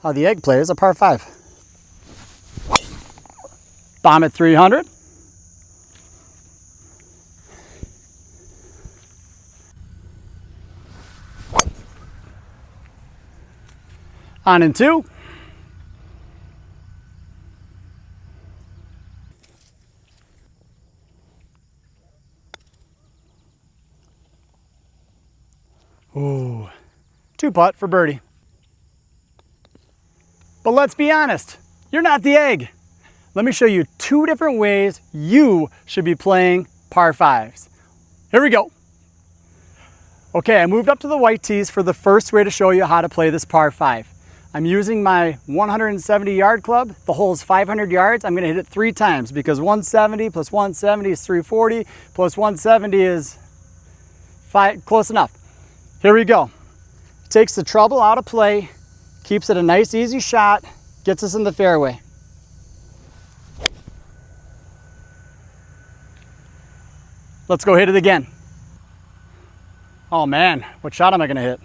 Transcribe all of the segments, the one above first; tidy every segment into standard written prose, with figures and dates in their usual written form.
how the egg plays a par 5. Bomb at 300. On in 2. Ooh, 2-putt for birdie. But let's be honest, you're not the egg. Let me show you 2 different ways you should be playing par 5s. Here we go. Okay, I moved up to the white tees for the first way to show you how to play this par 5. I'm using my 170 yard club. The hole is 500 yards. I'm gonna hit it 3 times because 170 plus 170 is 340 plus 170 is close enough. Here we go. Takes the trouble out of play, keeps it a nice easy shot, gets us in the fairway. Let's go hit it again. Oh man, what shot am I gonna hit?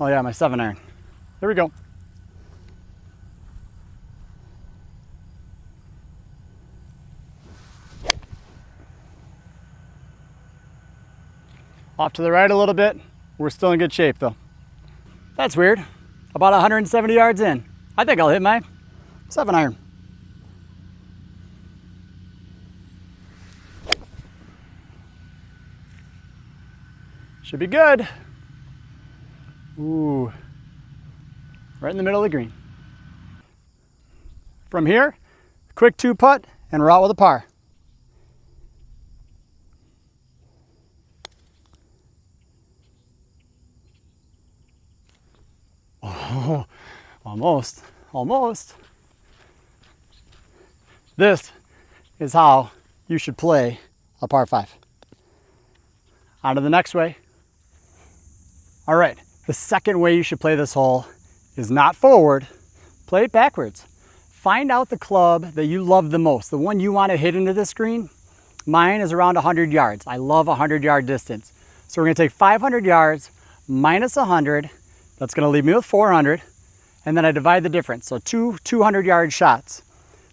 Oh yeah, my 7-iron. Here we go. Off to the right a little bit. We're still in good shape though. That's weird. About 170 yards in. I think I'll hit my 7-iron. Should be good. Ooh, right in the middle of the green. From here, quick 2-putt and we're out with a par. Oh, almost. This is how you should play a par 5. On to the next way. All right, the second way you should play this hole is not forward, play it backwards. Find out the club that you love the most, the one you want to hit into this green. Mine is around 100 yards. I love 100-yard distance. So we're gonna take 500 yards minus 100. That's gonna leave me with 400. And then I divide the difference. So 2 200-yard shots.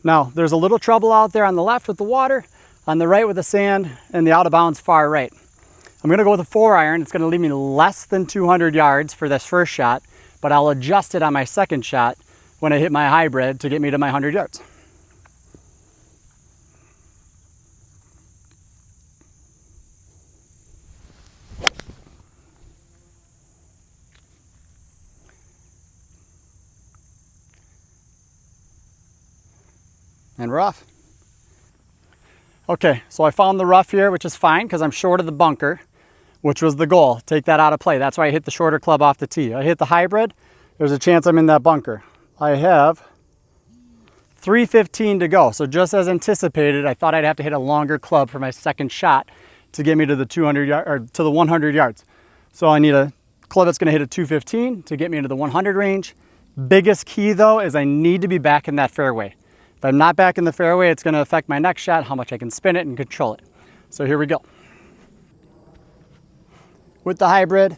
Now, there's a little trouble out there on the left with the water, on the right with the sand, and the out of bounds far right. I'm gonna go with a 4-iron. It's gonna leave me less than 200 yards for this first shot, but I'll adjust it on my second shot when I hit my hybrid to get me to my 100 yards. And we're off. Okay, so I found the rough here, which is fine because I'm short of the bunker, which was the goal. Take that out of play. That's why I hit the shorter club off the tee. I hit the hybrid, there's a chance I'm in that bunker. I have 315 to go. So just as anticipated, I thought I'd have to hit a longer club for my second shot to get me to the 200 yard or to the 100 yards. So I need a club that's going to hit a 215 to get me into the 100 range. Biggest key though is I need to be back in that fairway. If I'm not back in the fairway, it's going to affect my next shot, how much I can spin it and control it. So here we go. With the hybrid,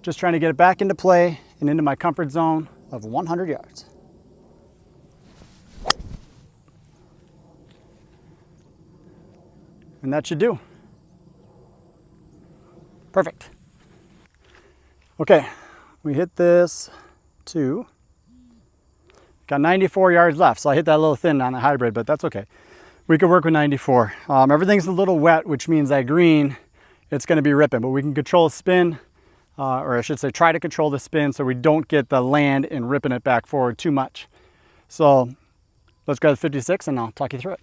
just trying to get it back into play and into my comfort zone of 100 yards. And that should do. Perfect. Okay, we hit this to, got 94 yards left, so I hit that a little thin on the hybrid, but that's okay. We could work with 94. Everything's a little wet, which means that green, it's gonna be ripping, but we can control the spin, or I should say try to control the spin so we don't get the land and ripping it back forward too much. So let's grab the 56 and I'll talk you through it.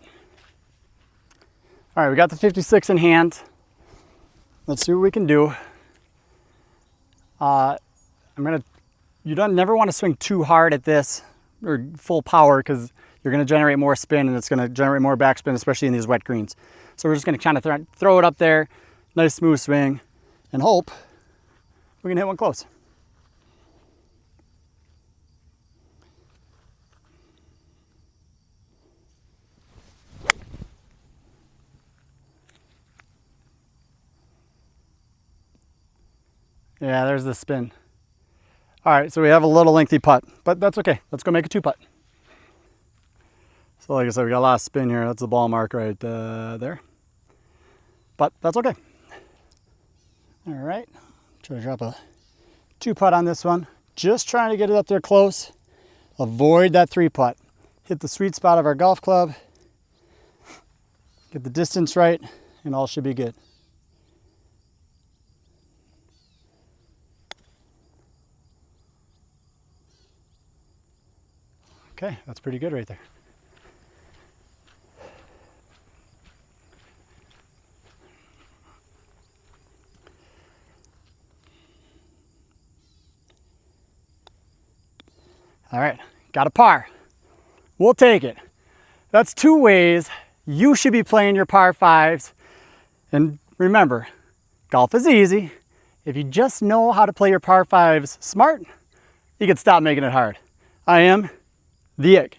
All right, we got the 56 in hand. Let's see what we can do. You don't never want to swing too hard at this or full power because you're going to generate more spin and it's going to generate more backspin, especially in these wet greens. So we're just going to kind of throw it up there, nice smooth swing, and hope we can hit one close. Yeah, there's the spin. All right, so we have a little lengthy putt, but that's okay. Let's go make a 2-putt. So like I said, we got a lot of spin here. That's the ball mark right there. But that's okay. All right, try to drop a 2-putt on this one. Just trying to get it up there close. Avoid that 3-putt. Hit the sweet spot of our golf club. Get the distance right, and all should be good. Okay, that's pretty good right there. All right, got a par. We'll take it. That's 2 ways you should be playing your par 5s. And remember, golf is easy. If you just know how to play your par 5s smart, you can stop making it hard. I am the Ig.